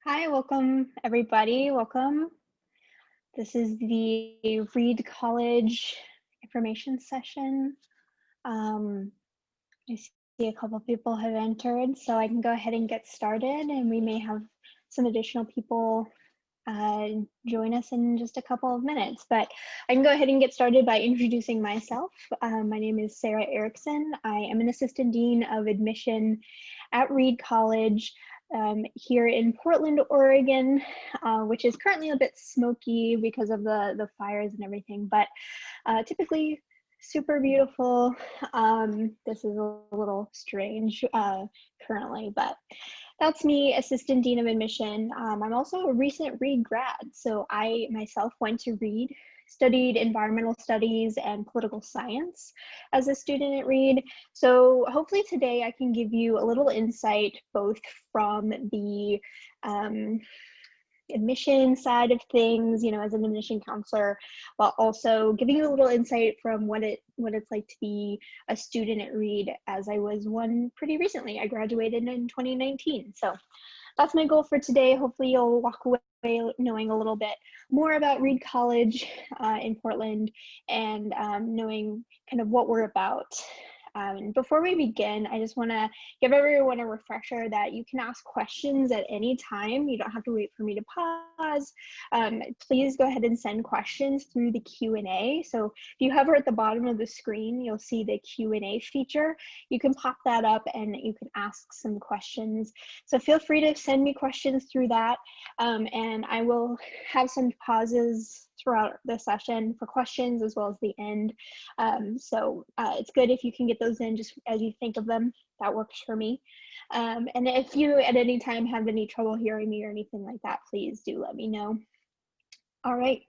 Hi, welcome everybody. Welcome. This is the Reed College information session. I see a couple people have entered, so I can go ahead and get started, and we may have some additional people join us in just a couple of minutes, but I can go ahead and get started by introducing myself. My name is Sarah Erickson. I am an assistant dean of admission at Reed College here in Portland, Oregon, which is currently a bit smoky because of the fires and everything, but typically super beautiful. This is a little strange currently, but that's me, Assistant Dean of Admission. I'm also a recent Reed grad, so I myself went to Reed, studied environmental studies and political science as a student at Reed. So hopefully today I can give you a little insight both from the admission side of things, as an admission counselor, while also giving you a little insight from what it's like to be a student at Reed, as I was one pretty recently. I graduated in 2019. So that's my goal for today. Hopefully you'll walk away knowing a little bit more about Reed College in Portland and knowing kind of what we're about. Before we begin, I just want to give everyone a refresher that you can ask questions at any time. You don't have to wait for me to pause. Please go ahead and send questions through the Q&A. So if you hover at the bottom of the screen, you'll see the Q&A feature. You can pop that up and you can ask some questions. So feel free to send me questions through that. And I will have some pauses throughout the session for questions as well as the end. So it's good if you can get those in just as you think of them. That works for me. And if you at any time have any trouble hearing me or anything like that, please do let me know. All right.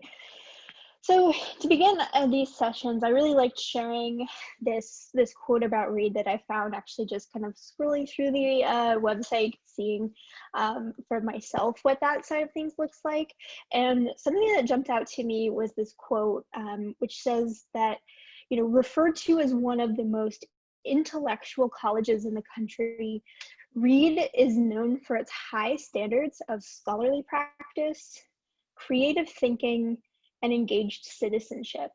So to begin these sessions, I really liked sharing this quote about Reed that I found actually just kind of scrolling through the website, seeing for myself what that side of things looks like. And something that jumped out to me was this quote, which says that, referred to as one of the most intellectual colleges in the country, Reed is known for its high standards of scholarly practice, creative thinking, and engaged citizenship.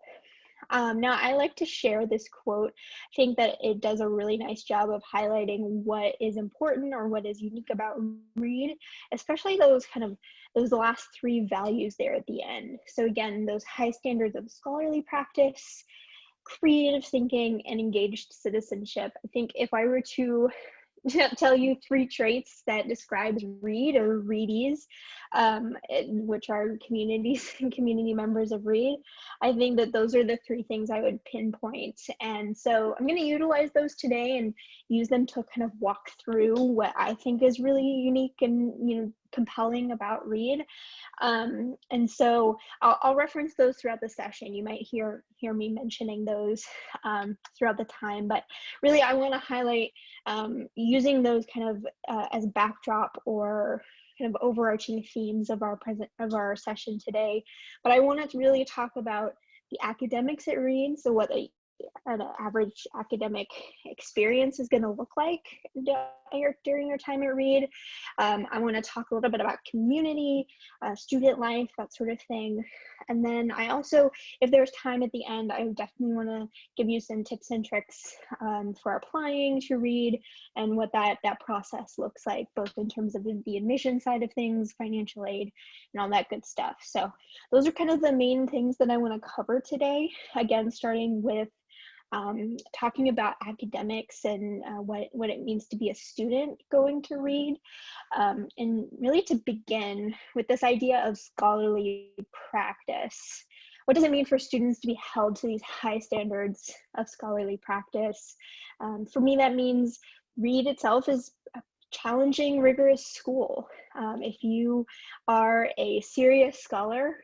Now, I like to share this quote. I think that it does a really nice job of highlighting what is important or what is unique about Reed, especially those last three values there at the end. So again, those high standards of scholarly practice, creative thinking, and engaged citizenship. I think if I were to tell you three traits that describes Reed or Reedies, which are communities and community members of Reed, I think that those are the three things I would pinpoint. And so I'm going to utilize those today and use them to kind of walk through what I think is really unique and compelling about Reed. And so I'll reference those throughout the session. You might hear me mentioning those throughout the time, but really I want to highlight using those kind of as backdrop or kind of overarching themes of our session today. But I want to really talk about the academics at Reed, so what an average academic experience is going to look like during your time at Reed. I want to talk a little bit about community, student life, that sort of thing. And then I also, if there's time at the end, I definitely want to give you some tips and tricks for applying to Reed and what that process looks like, both in terms of the admission side of things, financial aid, and all that good stuff. So those are kind of the main things that I want to cover today. Again, starting with talking about academics and what it means to be a student going to Reed, and really to begin with this idea of scholarly practice. What does it mean for students to be held to these high standards of scholarly practice? For me, that means Reed itself is a challenging, rigorous school. If you are a serious scholar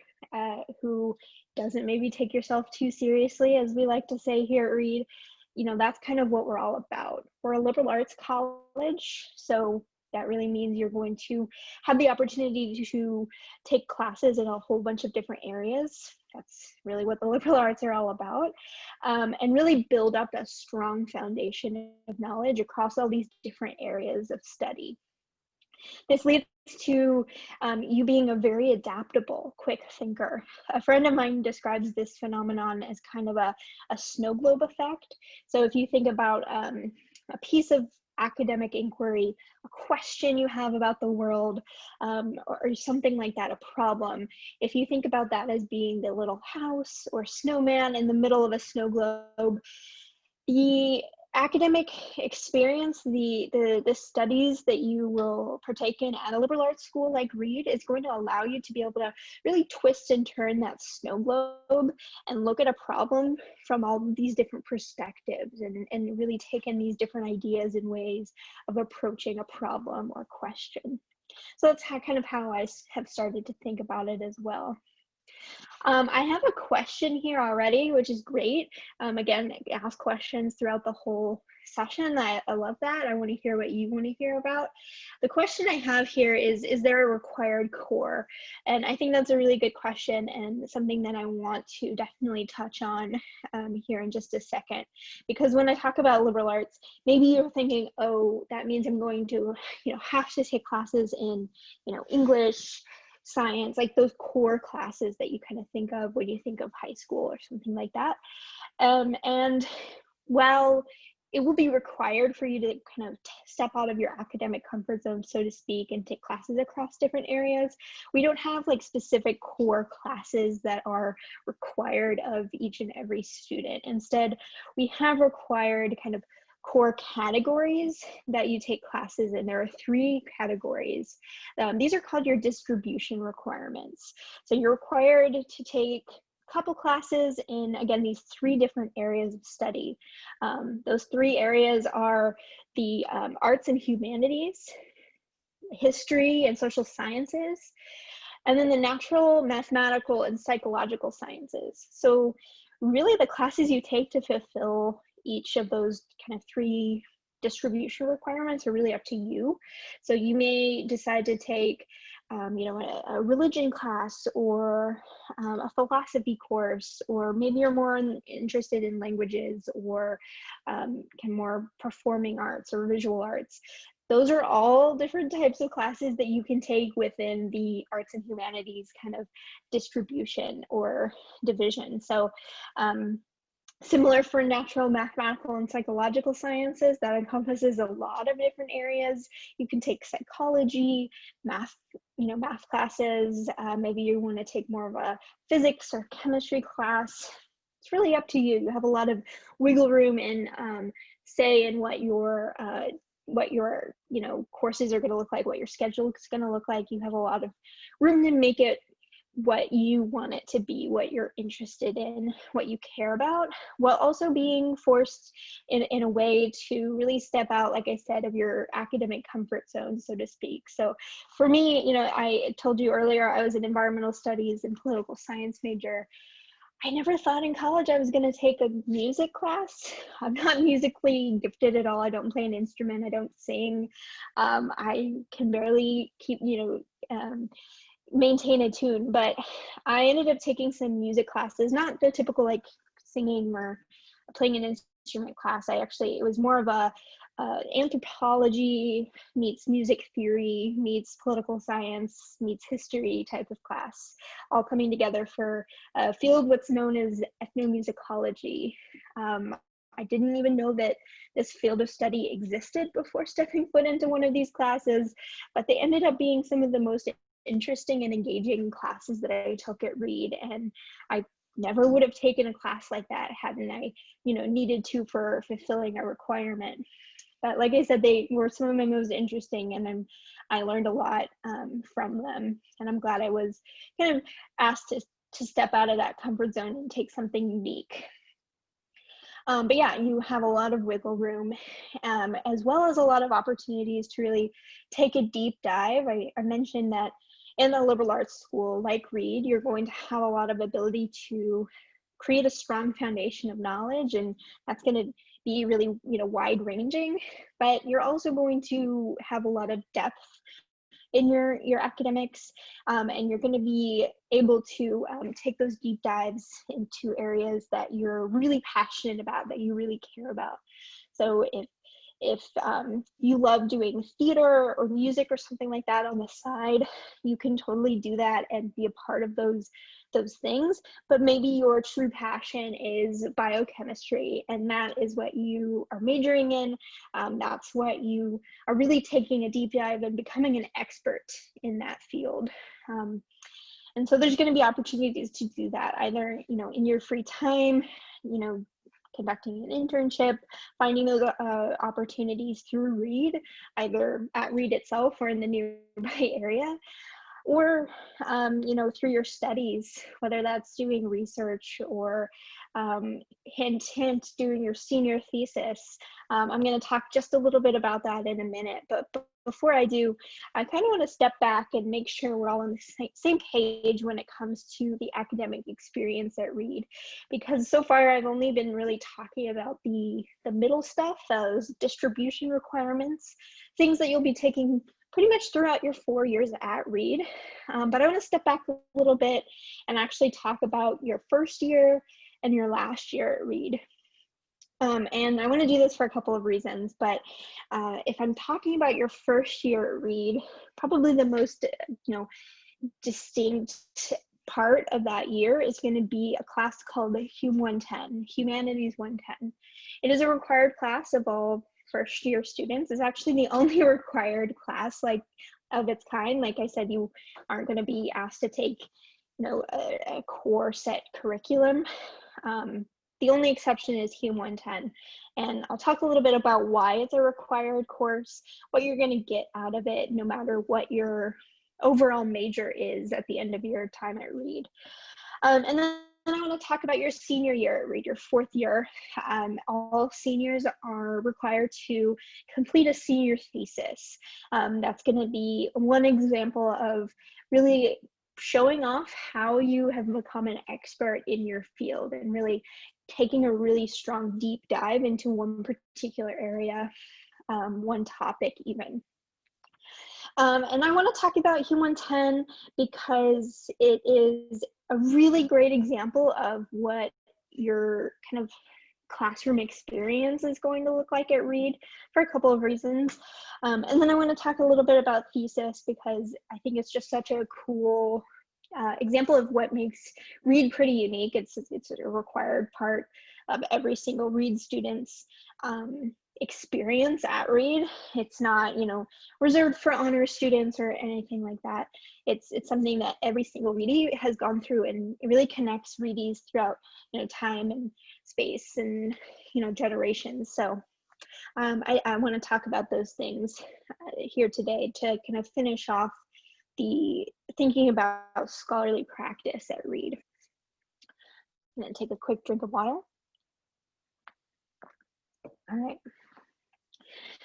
who doesn't maybe take yourself too seriously, as we like to say here at Reed, that's kind of what we're all about. We're a liberal arts college, so that really means you're going to have the opportunity to take classes in a whole bunch of different areas. That's really what the liberal arts are all about, and really build up a strong foundation of knowledge across all these different areas of study. This leads to you being a very adaptable, quick thinker. A friend of mine describes this phenomenon as kind of a snow globe effect. So if you think about a piece of academic inquiry, a question you have about the world, or something like that, a problem, if you think about that as being the little house or snowman in the middle of a snow globe, the academic experience, the studies that you will partake in at a liberal arts school like Reed is going to allow you to be able to really twist and turn that snow globe and look at a problem from all of these different perspectives, and really take in these different ideas and ways of approaching a problem or question. So that's kind of how I have started to think about it as well. I have a question here already, which is great. Again, ask questions throughout the whole session. I love that. I want to hear what you want to hear about. The question I have here is there a required core? And I think that's a really good question, and something that I want to definitely touch on here in just a second. Because when I talk about liberal arts, maybe you're thinking, oh, that means I'm going to, have to take classes in, English, science, like those core classes that you kind of think of when you think of high school or something like that. And while it will be required for you to kind of step out of your academic comfort zone, so to speak, and take classes across different areas, we don't have like specific core classes that are required of each and every student. Instead, we have required kind of core categories that you take classes in. There are 3 categories. These are called your distribution requirements. So you're required to take a couple classes in, again, these 3 different areas of study. Those 3 areas are the arts and humanities, history and social sciences, and then the natural, mathematical, and psychological sciences. So really the classes you take to fulfill each of those kind of 3 distribution requirements are really up to you. So you may decide to take, a religion class, or a philosophy course, or maybe you're more interested in languages, or more performing arts or visual arts. Those are all different types of classes that you can take within the arts and humanities kind of distribution or division. So similar for natural, mathematical, and psychological sciences, that encompasses a lot of different areas. You can take psychology, math classes. Maybe you want to take more of a physics or chemistry class. It's really up to you. You have a lot of wiggle room and say in what your courses are going to look like, what your schedule is going to look like. You have a lot of room to make it what you want it to be, what you're interested in, what you care about, while also being forced in a way to really step out, like I said, of your academic comfort zone, so to speak. So for me, I told you earlier, I was an environmental studies and political science major. I never thought in college I was going to take a music class. I'm not musically gifted at all. I don't play an instrument. I don't sing. I can barely keep, maintain a tune, but I ended up taking some music classes, not the typical like singing or playing an instrument class. It was more of a anthropology meets music theory meets political science meets history type of class, all coming together for a field what's known as ethnomusicology. I didn't even know that this field of study existed before stepping foot into one of these classes, but they ended up being some of the most interesting and engaging classes that I took at Reed, and I never would have taken a class like that hadn't I, needed to for fulfilling a requirement. But like I said, they were some of my most interesting, and I learned a lot from them, and I'm glad I was kind of asked to step out of that comfort zone and take something unique. But yeah, you have a lot of wiggle room, as well as a lot of opportunities to really take a deep dive. I mentioned that in a liberal arts school like Reed, you're going to have a lot of ability to create a strong foundation of knowledge, and that's going to be really, wide ranging, but you're also going to have a lot of depth in your academics, and you're going to be able to take those deep dives into areas that you're really passionate about, that you really care about. So if If you love doing theater or music or something like that on the side, you can totally do that and be a part of those things. But maybe your true passion is biochemistry, and that is what you are majoring in. That's what you are really taking a deep dive and becoming an expert in that field. And so there's going to be opportunities to do that, either, you know, in your free time, you know, conducting an internship, finding those opportunities through Reed, either at Reed itself or in the nearby area, or you know, through your studies, whether that's doing research or hint doing your senior thesis. I'm going to talk just a little bit about that in a minute, but before I do, I kind of want to step back and make sure we're all on the same page when it comes to the academic experience at Reed, because so far I've only been really talking about the middle stuff, those distribution requirements, things that you'll be taking pretty much throughout your 4 years at Reed. But I want to step back a little bit and actually talk about your first year and your last year at Reed. And I want to do this for a couple of reasons, but if I'm talking about your first year at Reed, probably the most, you know, distinct part of that year is going to be a class called the Hum 110, Humanities 110. It is a required class of all first year students. It's actually the only required class of its kind. Like I said, you aren't going to be asked to take, you know, a core set curriculum. The only exception is Hum 110, and I'll talk a little bit about why it's a required course, what you're going to get out of it, no matter what your overall major is at the end of your time at Reed. And then I want to talk about your senior year at Reed, your fourth year. All seniors are required to complete a senior thesis. That's going to be one example of really showing off how you have become an expert in your field and really taking a really strong deep dive into one particular area, one topic even. And I want to talk about Hum 110 because it is a really great example of what your kind of classroom experience is going to look like at Reed for a couple of reasons. And then I want to talk a little bit about thesis because I think it's just such a cool example of what makes Reed pretty unique. It's a required part of every single Reed student's experience at Reed. It's not, you know, reserved for honor students or anything like that. It's something that every single Reedie has gone through, and it really connects Reedies throughout, you know, time and space and, you know, generations. So I want to talk about those things here today to kind of finish off the thinking about scholarly practice at Reed. I'm going to take a quick drink of water. All right.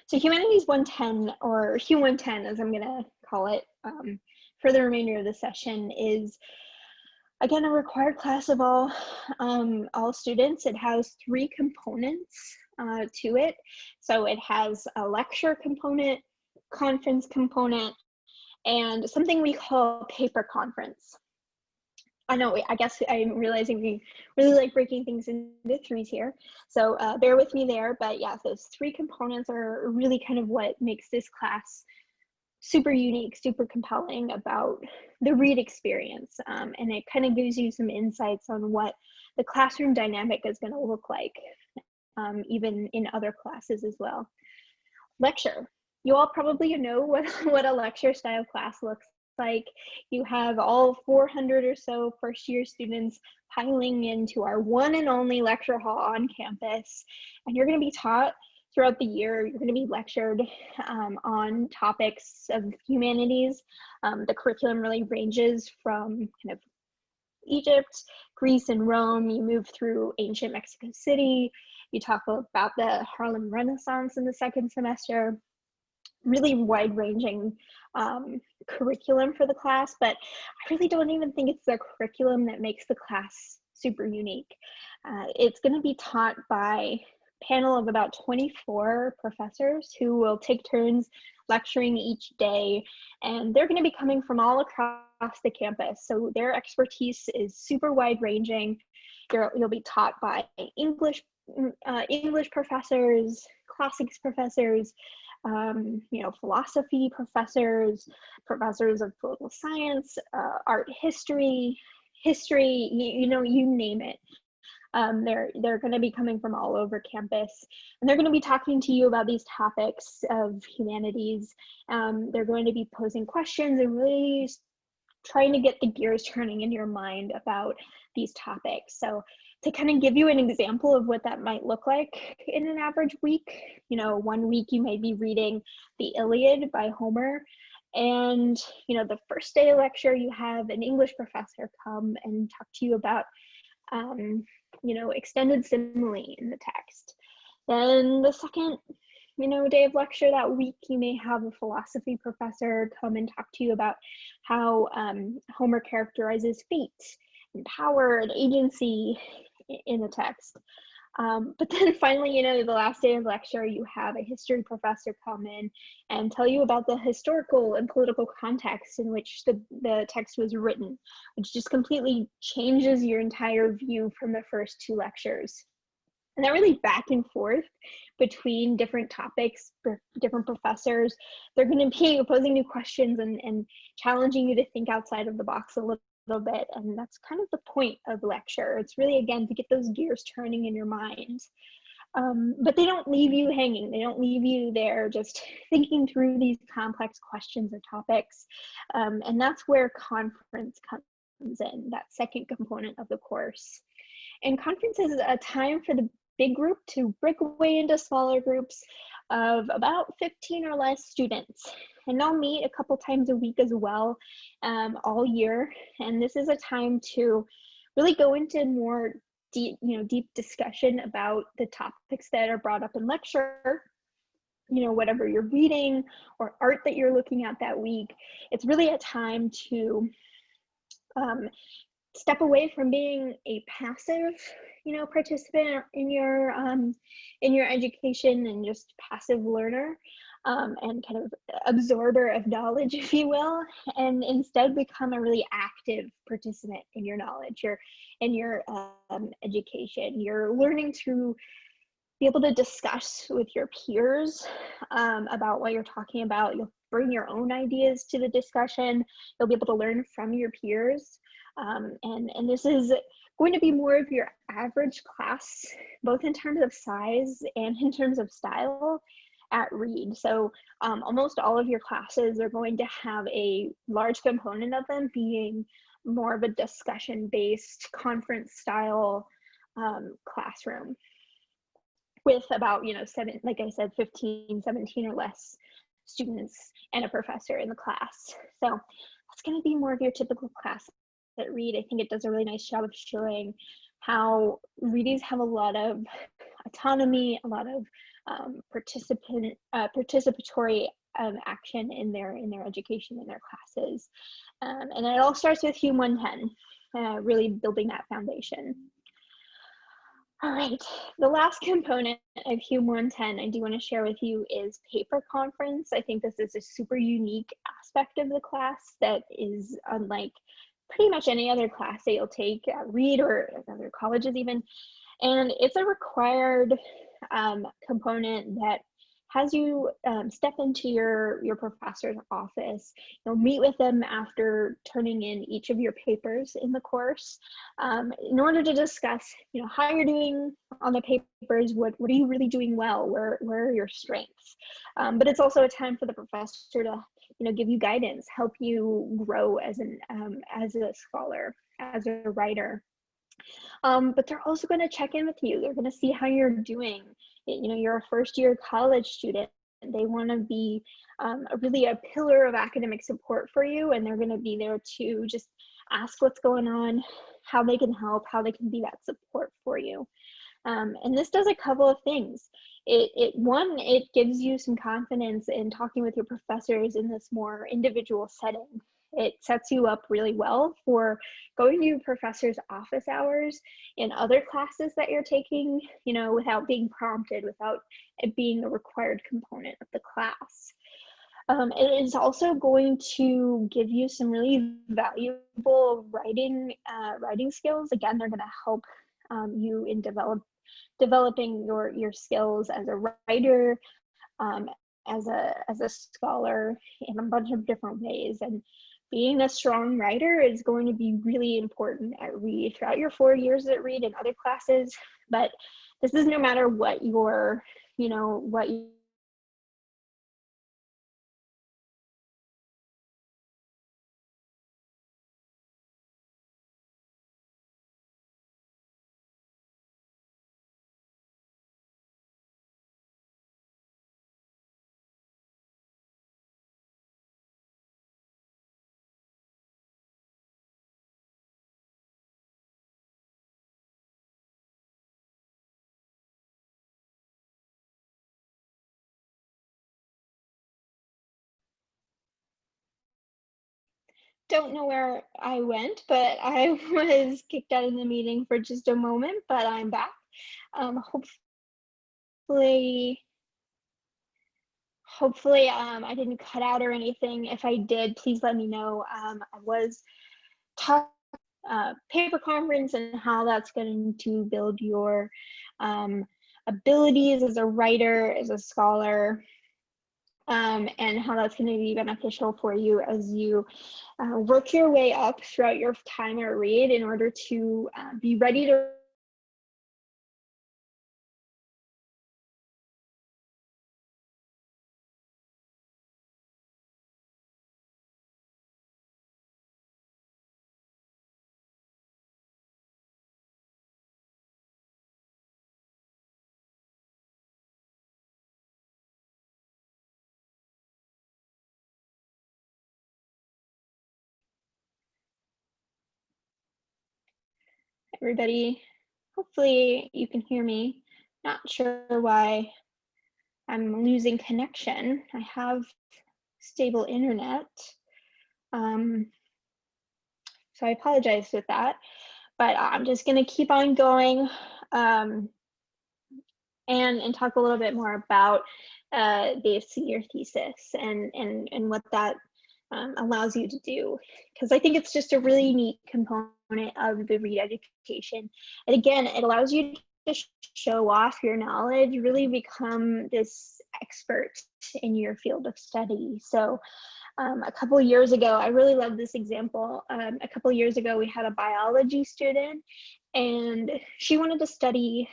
So Humanities 110, or Hum 110 as I'm going to call it for the remainder of the session, is again a required class of all students. It has 3 components to it. So it has a lecture component, conference component, and something we call paper conference. I know, I guess I'm realizing we really like breaking things into threes here. So bear with me there, but yeah, those 3 components are really kind of what makes this class super unique, super compelling about the Reed experience. And it kind of gives you some insights on what the classroom dynamic is going to look like, even in other classes as well. Lecture. You all probably know what a lecture style class looks like. You have all 400 or so first year students piling into our one and only lecture hall on campus, and you're going to be taught throughout the year. You're going to be lectured on topics of humanities. The curriculum really ranges from kind of Egypt, Greece, and Rome. You move through ancient Mexico City. You talk about the Harlem Renaissance in the second semester. Really wide-ranging curriculum for the class, but I really don't even think it's the curriculum that makes the class super unique. It's going to be taught by a panel of about 24 professors who will take turns lecturing each day, and they're going to be coming from all across the campus, so their expertise is super wide-ranging. You'll be taught by English English professors, classics professors, philosophy professors, professors of political science, art history, you name it. They're going to be coming from all over campus, and they're going to be talking to you about these topics of humanities. They're going to be posing questions and really trying to get the gears turning in your mind about these topics. So to kind of give you an example of what that might look like in an average week, 1 week you might be reading the Iliad by Homer, and the first day of lecture you have an English professor come and talk to you about extended simile in the text. Then the second day of lecture that week, you may have a philosophy professor come and talk to you about how Homer characterizes fate and power and agency in the text. But then finally, the last day of lecture, you have a history professor come in and tell you about the historical and political context in which the text was written, which just completely changes your entire view from the first 2 lectures. And that really back and forth between different topics, different professors, they're going to be posing new questions and challenging you to think outside of the box a little bit. And that's kind of the point of lecture. It's really, again, to get those gears turning in your mind. But they don't leave you hanging. They don't leave you there just thinking through these complex questions or topics. And that's where conference comes in, that second component of the course. And conference is a time for the big group to break away into smaller groups of about 15 or less students. And they'll meet a couple times a week as well, all year. And this is a time to really go into more deep discussion about the topics that are brought up in lecture, whatever you're reading or art that you're looking at that week. It's really a time to step away from being a passive, participant in your education and just passive learner, and kind of absorber of knowledge, if you will, and instead become a really active participant in your knowledge, in your education. You're learning to be able to discuss with your peers about what you're talking about. You'll bring your own ideas to the discussion. You'll be able to learn from your peers. And this is going to be more of your average class, both in terms of size and in terms of style at Reed. So almost all of your classes are going to have a large component of them being more of a discussion-based conference style classroom with about, 15, 17 or less students and a professor in the class. So that's going to be more of your typical class at Reed. I think it does a really nice job of showing how Reedies have a lot of autonomy, a lot of participatory action in their education, in their classes. And it all starts with Hume 110, really building that foundation. All right, the last component of Hume 110 I do want to share with you is paper conference. I think this is a super unique aspect of the class that is unlike pretty much any other class that you'll take at Reed or at other colleges even. And it's a required component that has you step into your professor's office. You'll meet with them after turning in each of your papers in the course in order to discuss, how you're doing on the papers, what are you really doing well, where are your strengths. But it's also a time for the professor to, give you guidance, help you grow as a scholar, as a writer. But they're also going to check in with you. They're going to see how you're doing. You're a first-year college student. They want to be really a pillar of academic support for you, and they're going to be there to just ask what's going on, how they can help, how they can be that support for you. And this does a couple of things. One, it gives you some confidence in talking with your professors in this more individual setting. It sets you up really well for going to your professor's office hours in other classes that you're taking, without being prompted, without it being a required component of the class. It is also going to give you some really valuable writing skills. Again, they're going to help you in developing your skills as a writer, um, as a scholar in a bunch of different ways. And being a strong writer is going to be really important at Reed throughout your 4 years at Reed and other classes. But this is no matter what your, what you don't know where I went, but I was kicked out of the meeting for just a moment, but I'm back. Hopefully, I didn't cut out or anything. If I did, please let me know. I was talking paper conference and how that's going to build your abilities as a writer, as a scholar, and how that's going to be beneficial for you as you work your way up throughout your time at Reed in order to be ready to everybody. Hopefully you can hear me. Not sure why I'm losing connection. I have stable internet. So I apologize with that, but I'm just going to keep on going and talk a little bit more about the senior thesis and what that allows you to do, because I think it's just a really neat component of the Reed education. And again, it allows you to show off your knowledge, really become this expert in your field of study. So a couple of years ago, I really love this example. A couple of years ago, we had a biology student, and she wanted to study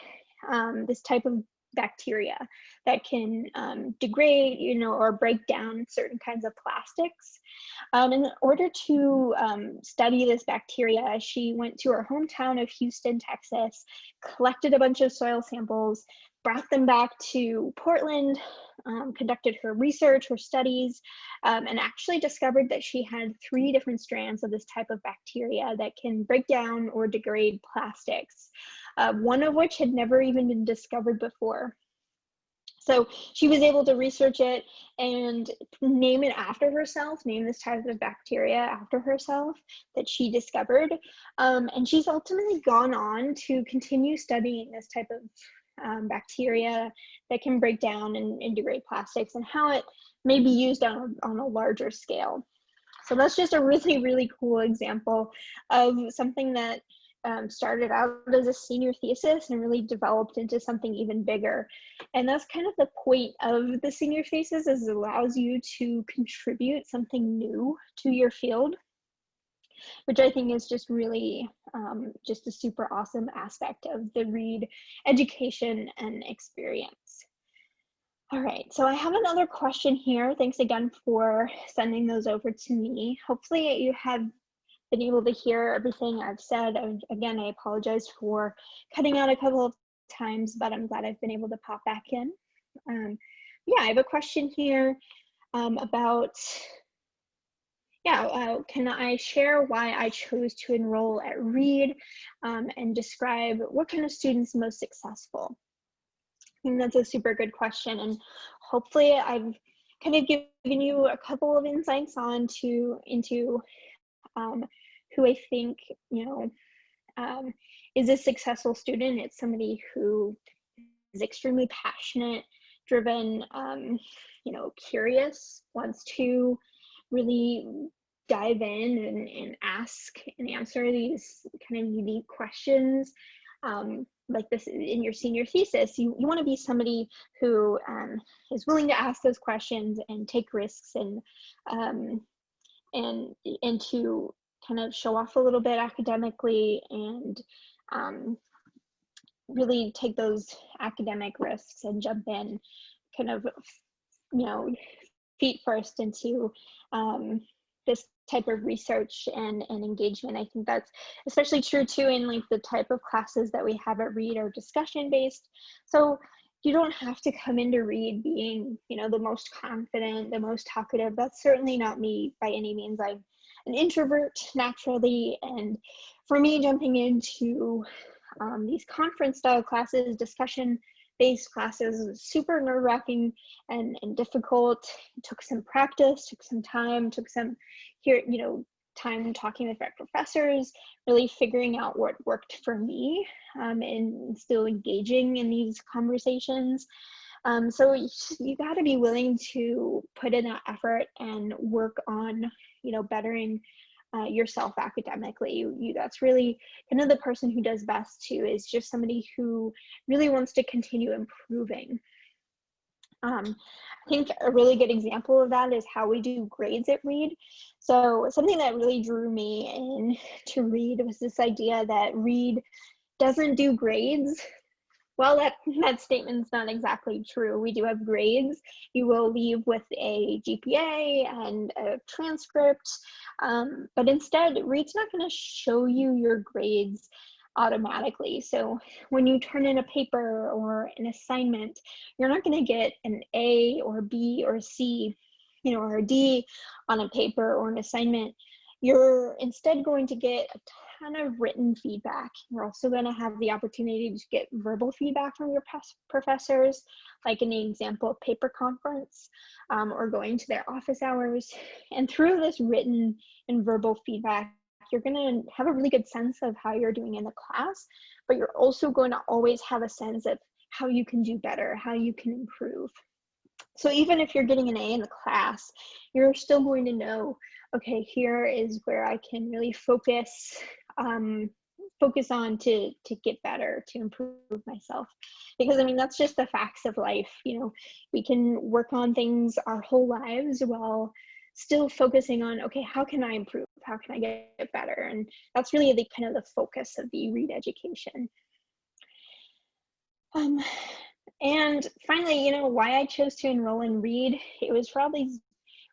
this type of bacteria that can degrade, or break down certain kinds of plastics. In order to study this bacteria, she went to her hometown of Houston, Texas, collected a bunch of soil samples, brought them back to Portland, conducted her research, her studies, and actually discovered that she had 3 different strands of this type of bacteria that can break down or degrade plastics, one of which had never even been discovered before. So she was able to research it and name it after herself, name this type of bacteria after herself that she discovered. And she's ultimately gone on to continue studying this type of bacteria that can break down and degrade plastics and how it may be used on a larger scale. So that's just a really, really cool example of something that started out as a senior thesis and really developed into something even bigger. And that's kind of the point of the senior thesis, is it allows you to contribute something new to your field, which I think is just really just a super awesome aspect of the Reed education and experience. All right, so I have another question here. Thanks again for sending those over to me. Hopefully you have been able to hear everything I've said. Again, I apologize for cutting out a couple of times, but I'm glad I've been able to pop back in. Yeah, I have a question here about, can I share why I chose to enroll at Reed and describe what kind of students most successful? I think that's a super good question, and hopefully I've kind of given you a couple of insights into who I think, is a successful student. It's somebody who is extremely passionate, driven, curious, wants to really dive in and ask and answer these kind of unique questions. like this in your senior thesis, you want to be somebody who is willing to ask those questions and take risks, and to kind of show off a little bit academically, and really take those academic risks and jump in kind of, you know, feet first into this type of research and engagement. I think that's especially true too in like the type of classes that we have at Reed are discussion based. So you don't have to come into Reed being, you know, the most confident, the most talkative. That's certainly not me by any means. I'm an introvert naturally, and for me, jumping into these conference style classes, discussion based classes, was super nerve-wracking and difficult. It took some practice, took some time, took some time talking with my professors, really figuring out what worked for me, and still engaging in these conversations. So you got to be willing to put in that effort and work on, you know, bettering yourself academically. That's really kind of the person who does best too, is just somebody who really wants to continue improving. I think a really good example of that is how we do grades at Reed. So something that really drew me in to Reed was this idea that Reed doesn't do grades. Well, that statement's not exactly true. We do have grades. You will leave with a GPA and a transcript, but instead, Reed's not going to show you your grades automatically. So when you turn in a paper or an assignment, you're not going to get an A or B or C, you know, or a D on a paper or an assignment. You're instead going to get a ton of written feedback. You're also going to have the opportunity to get verbal feedback from your professors, like in the example of paper conference, or going to their office hours. And through this written and verbal feedback, you're going to have a really good sense of how you're doing in the class, but you're also going to always have a sense of how you can do better, how you can improve. So even if you're getting an A in the class, you're still going to know, okay, here is where I can really focus on to get better, to improve myself. Because I mean, that's just the facts of life. You know, we can work on things our whole lives while still focusing on, okay, how can I improve? How can I get better? And that's really the kind of the focus of the Reed education. And finally, you know, why I chose to enroll in Reed, it was for all these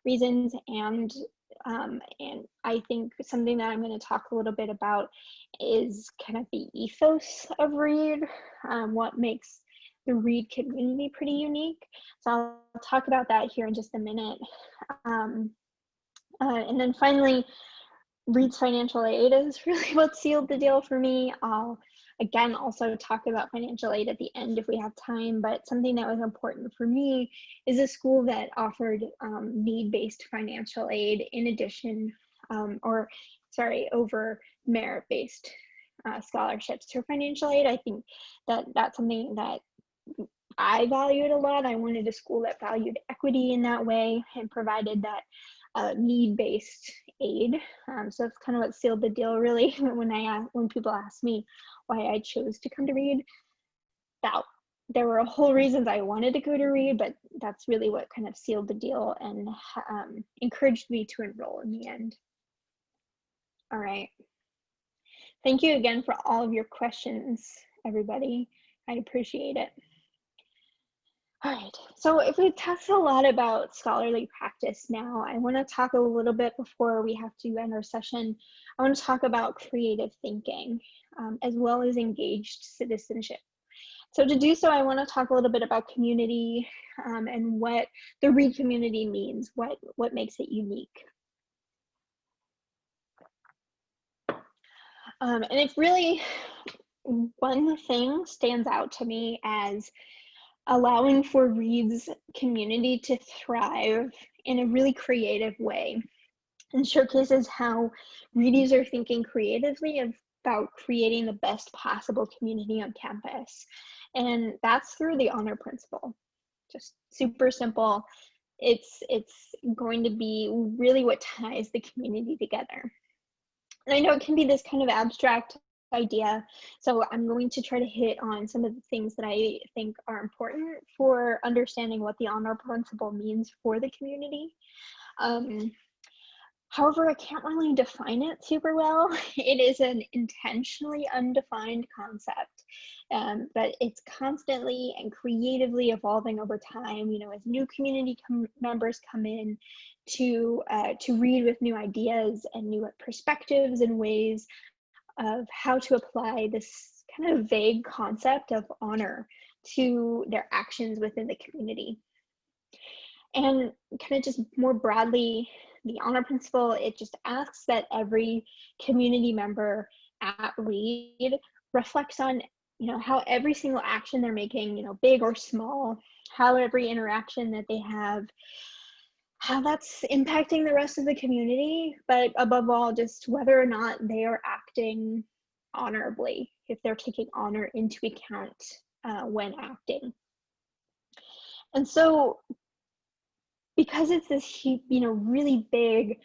reasons, and I think something that I'm going to talk a little bit about is kind of the ethos of Reed, what makes the Reed community pretty unique. So I'll talk about that here in just a minute. And then finally, Reed's financial aid is really what sealed the deal for me. I'll again also talk about financial aid at the end if we have time, but something that was important for me is a school that offered need-based financial aid in addition, over merit-based scholarships for financial aid. I think that that's something that I valued a lot. I wanted a school that valued equity in that way and provided that need-based aid. So that's kind of what sealed the deal, really. When people ask me why I chose to come to Reed, there were a whole reasons I wanted to go to Reed, but that's really what kind of sealed the deal and encouraged me to enroll in the end. All right. Thank you again for all of your questions, everybody. I appreciate it. All right, so if we talked a lot about scholarly practice now, I want to talk a little bit before we have to end our session. I want to talk about creative thinking, as well as engaged citizenship. So to do so, I want to talk a little bit about community and what the Reed community means, what makes it unique. And it's really, one thing stands out to me as allowing for Reed's community to thrive in a really creative way, and showcases how Reedies are thinking creatively about creating the best possible community on campus. And that's through the honor principle. Just super simple. It's going to be really what ties the community together. And I know it can be this kind of abstract idea. So I'm going to try to hit on some of the things that I think are important for understanding what the honor principle means for the community. However, I can't really define it super well. It is an intentionally undefined concept, but it's constantly and creatively evolving over time. You know, as new community members come in to read with new ideas and new perspectives and ways of how to apply this kind of vague concept of honor to their actions within the community. And kind of just more broadly, the honor principle, it just asks that every community member at Reed reflects on, you know, how every single action they're making, you know, big or small, how every interaction that they have, how that's impacting the rest of the community, but above all, just whether or not they are acting honorably, if they're taking honor into account when acting. And so, because it's this, you know, really big,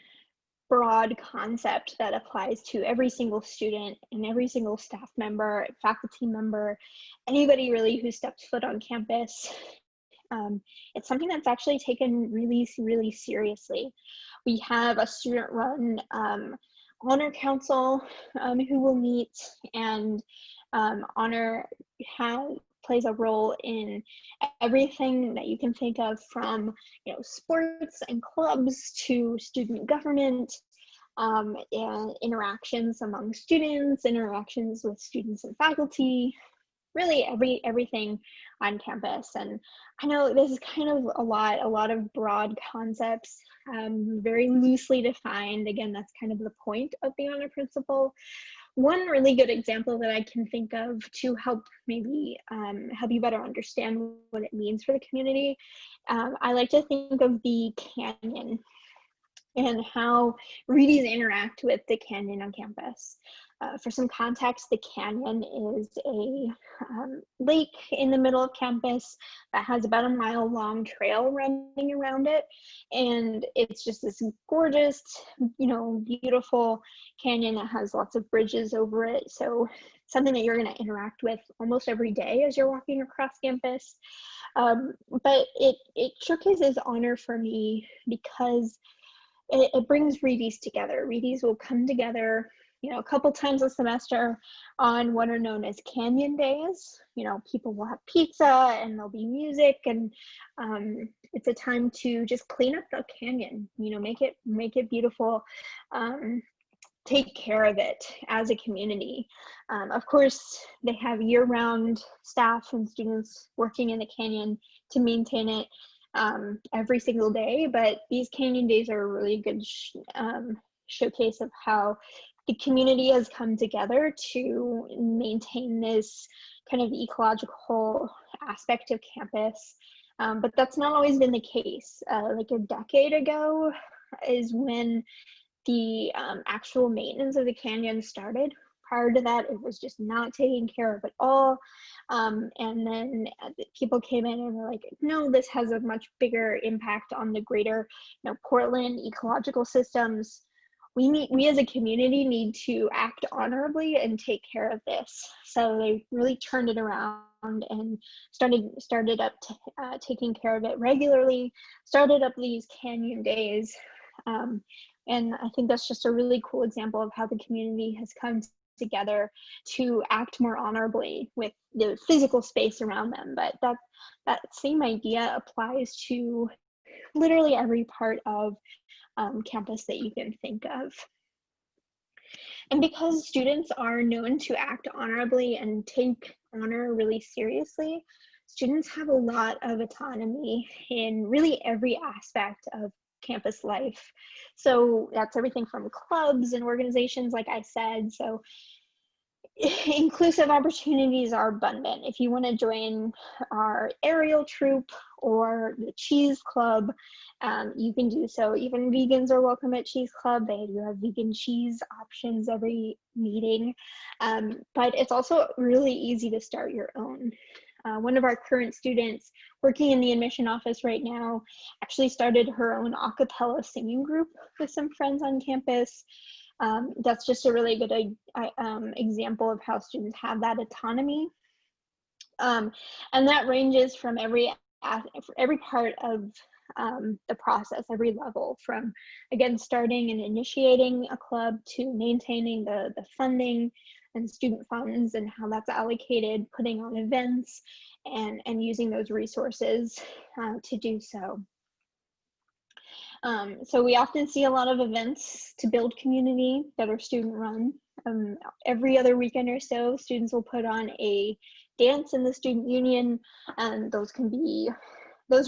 broad concept that applies to every single student and every single staff member, faculty member, anybody really who steps foot on campus, it's something that's actually taken really, really seriously. We have a student-run honor council who will meet, and honor plays a role in everything that you can think of, from, you know, sports and clubs to student government, and interactions among students, interactions with students and faculty, really everything on campus. And I know this is kind of a lot of broad concepts, very loosely defined. Again, that's kind of the point of the honor principle. One really good example that I can think of to help maybe help you better understand what it means for the community, I like to think of the canyon and how Reedies interact with the canyon on campus. For some context, the canyon is a lake in the middle of campus that has about a mile-long trail running around it, and it's just this gorgeous, you know, beautiful canyon that has lots of bridges over it. So something that you're going to interact with almost every day as you're walking across campus. But it showcases honor for me because it brings Reedies together. Reedies will come together, you know, a couple times a semester on what are known as canyon days. You know, people will have pizza and there'll be music, and it's a time to just clean up the canyon, you know, make it beautiful, take care of it as a community. Of course, they have year-round staff and students working in the canyon to maintain it every single day, but these canyon days are a really good showcase of how the community has come together to maintain this kind of ecological aspect of campus. But that's not always been the case. Like a decade ago is when the actual maintenance of the canyon started. Prior to that, it was just not taken care of at all. And then people came in and were like, no, this has a much bigger impact on the greater, you know, Portland ecological systems. We as a community need to act honorably and take care of this. So they really turned it around and started up taking care of it regularly, started up these canyon days. And I think that's just a really cool example of how the community has come together to act more honorably with the physical space around them. But that same idea applies to literally every part of campus that you can think of. And because students are known to act honorably and take honor really seriously, students have a lot of autonomy in really every aspect of campus life. So that's everything from clubs and organizations, like I said. So inclusive opportunities are abundant. If you want to join our aerial troupe or the cheese club, you can do so. Even vegans are welcome at Cheese Club. They do have vegan cheese options every meeting. But it's also really easy to start your own. One of our current students working in the admission office right now actually started her own a cappella singing group with some friends on campus. That's just a really good example of how students have that autonomy. And that ranges from every part of the process, every level, from, again, starting and initiating a club to maintaining the funding and student funds and how that's allocated, putting on events, and using those resources to do so. So we often see a lot of events to build community that are student run. Every other weekend or so, students will put on a dance in the student union, and those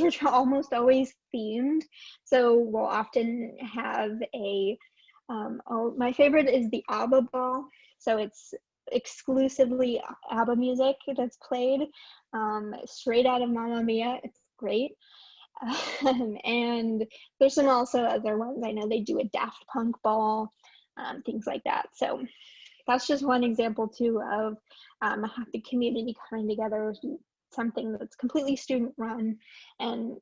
are almost always themed. So we'll often have my favorite is the ABBA ball. So it's exclusively ABBA music that's played, straight out of Mamma Mia. It's great. And there's some also other ones. I know they do a Daft Punk ball, things like that. So that's just one example too of the community coming together, something that's completely student run, and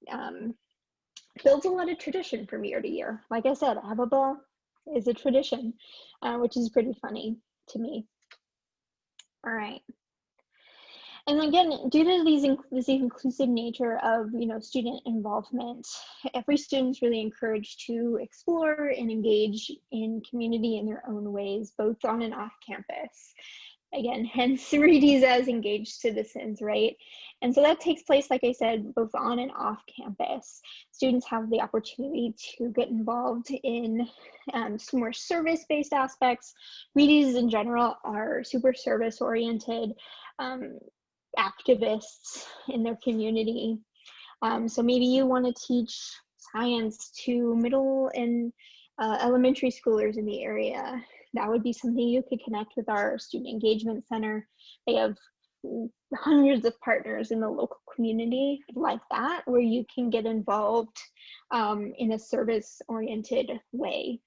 builds a lot of tradition from year to year. Like I said, ABBA ball is a tradition, which is pretty funny to me. All right. And again, due to this inclusive nature of, student involvement, every student is really encouraged to explore and engage in community in their own ways, both on and off campus. Again, hence Reedies as engaged citizens, right? And so that takes place, like I said, both on and off campus. Students have the opportunity to get involved in some more service-based aspects. Reedies in general are super service-oriented activists in their community. So maybe you want to teach science to middle and elementary schoolers in the area. That would be something you could connect with our Student Engagement Center. They have hundreds of partners in the local community like that, where you can get involved in a service-oriented way.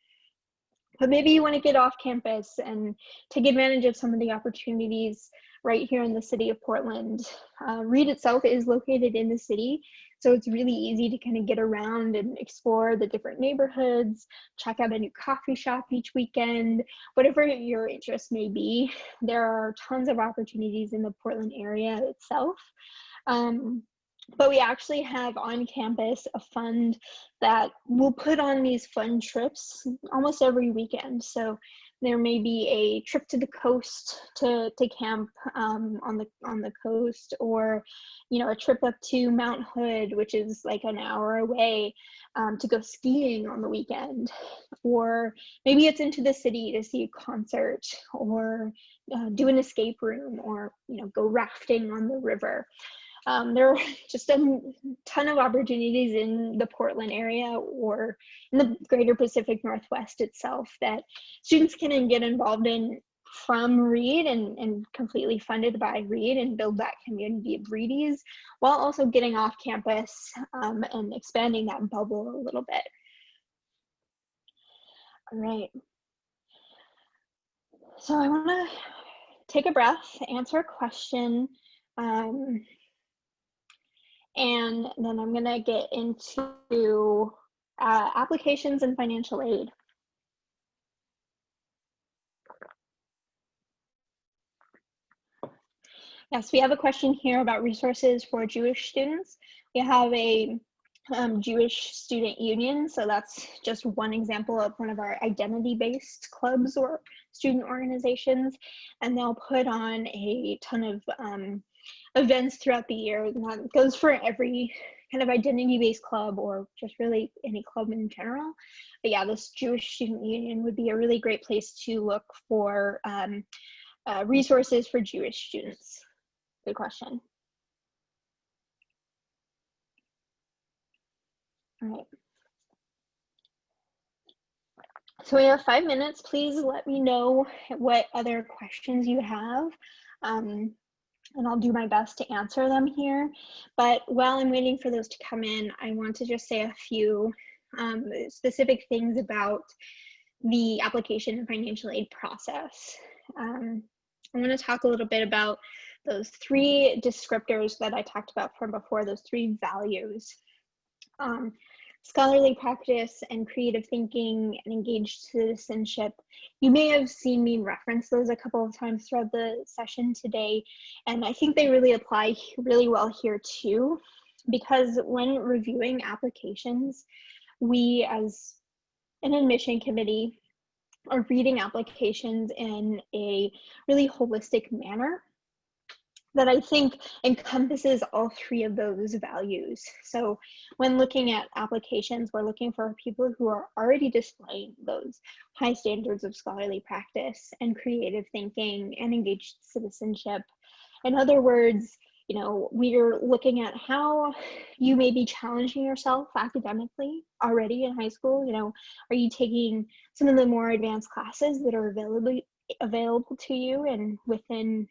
But maybe you want to get off campus and take advantage of some of the opportunities right here in the city of Portland. Reed itself is located in the city, so it's really easy to kind of get around and explore the different neighborhoods, check out a new coffee shop each weekend, whatever your interest may be. There are tons of opportunities in the Portland area itself. But we actually have on campus a fund that will put on these fun trips almost every weekend. So there may be a trip to the coast to camp on the coast, or a trip up to Mount Hood, which is like an hour away, to go skiing on the weekend, or maybe it's into the city to see a concert, or do an escape room, or go rafting on the river. There are just a ton of opportunities in the Portland area or in the greater Pacific Northwest itself that students can get involved in from Reed and completely funded by Reed, and build that community of Reedies while also getting off campus and expanding that bubble a little bit. All right. So I want to take a breath, answer a question. And then I'm going to get into applications and financial aid. Yes, we have a question here about resources for Jewish students. We have a Jewish student union, so that's just one example of one of our identity-based clubs or student organizations, and they'll put on a ton of events throughout the year. And that goes for every kind of identity-based club, or just really any club in general. But yeah, this Jewish student union would be a really great place to look for resources for Jewish students. Good question. All right. So we have 5 minutes. Please let me know what other questions you have. And I'll do my best to answer them here. But while I'm waiting for those to come in, I want to just say a few specific things about the application and financial aid process. I want to talk a little bit about those 3 descriptors that I talked about from before, those 3 values. scholarly practice and creative thinking and engaged citizenship. You may have seen me reference those a couple of times throughout the session today, and I think they really apply really well here too, because when reviewing applications, we as an admission committee are reading applications in a really holistic manner that I think encompasses all three of those values. So when looking at applications, we're looking for people who are already displaying those high standards of scholarly practice and creative thinking and engaged citizenship. In other words, you know, we're looking at how you may be challenging yourself academically already in high school. You know, are you taking some of the more advanced classes that are available to you and within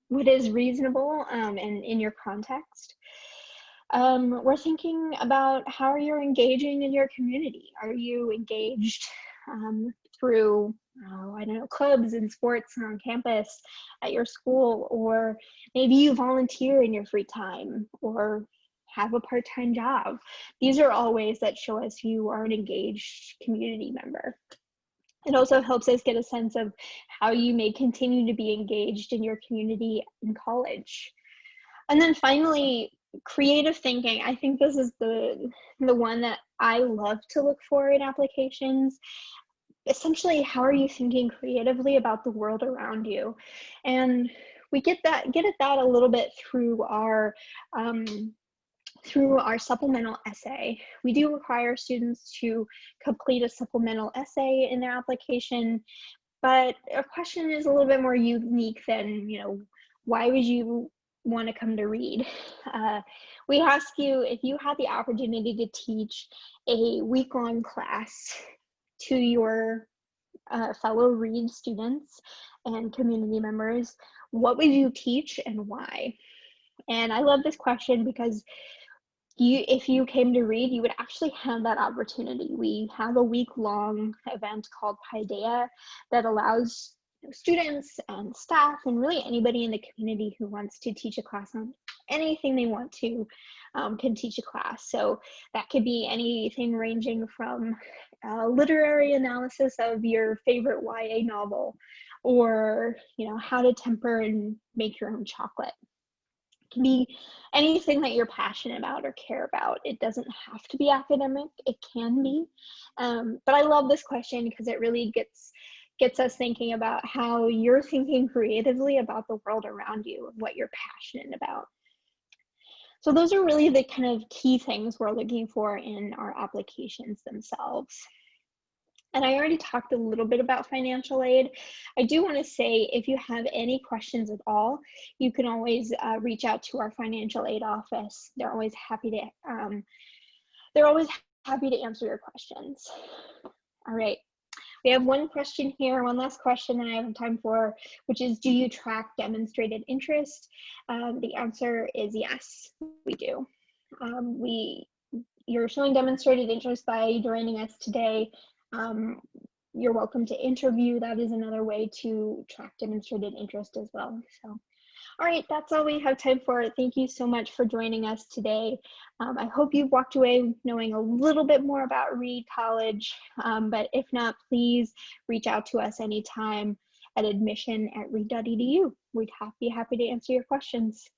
what is reasonable and in your context? We're thinking about how you're engaging in your community. Are you engaged through, I don't know, clubs and sports on campus at your school, or maybe you volunteer in your free time or have a part-time job? These are all ways that show us you are an engaged community member. It also helps us get a sense of how you may continue to be engaged in your community in college. And then finally, creative thinking. I think this is the one that I love to look for in applications. Essentially, how are you thinking creatively about the world around you? And we get at that a little bit through our supplemental essay. We do require students to complete a supplemental essay in their application, but a question is a little bit more unique than, you know, why would you want to come to Reed? We ask you if you had the opportunity to teach a week-long class to your fellow Reed students and community members, what would you teach and why? And I love this question because if you came to Reed, you would actually have that opportunity. We have a week-long event called Paideia that allows students and staff and really anybody in the community who wants to teach a class on anything they want to can teach a class. So that could be anything ranging from literary analysis of your favorite YA novel, or, you know, how to temper and make your own chocolate. Can be anything that you're passionate about or care about. It doesn't have to be academic, it can be. But I love this question because it really gets us thinking about how you're thinking creatively about the world around you and what you're passionate about. So those are really the kind of key things we're looking for in our applications themselves. And I already talked a little bit about financial aid. I do want to say, if you have any questions at all, you can always reach out to our financial aid office. They're always happy to answer your questions. All right, we have one question here, one last question that I have time for, which is, do you track demonstrated interest? The answer is yes, we do. You're showing demonstrated interest by joining us today. You're welcome to interview. That is another way to track demonstrated interest as well. So, all right, that's all we have time for. Thank you so much for joining us today. I hope you've walked away knowing a little bit more about Reed College, but if not, please reach out to us anytime at admission@reed.edu. We'd be happy to answer your questions.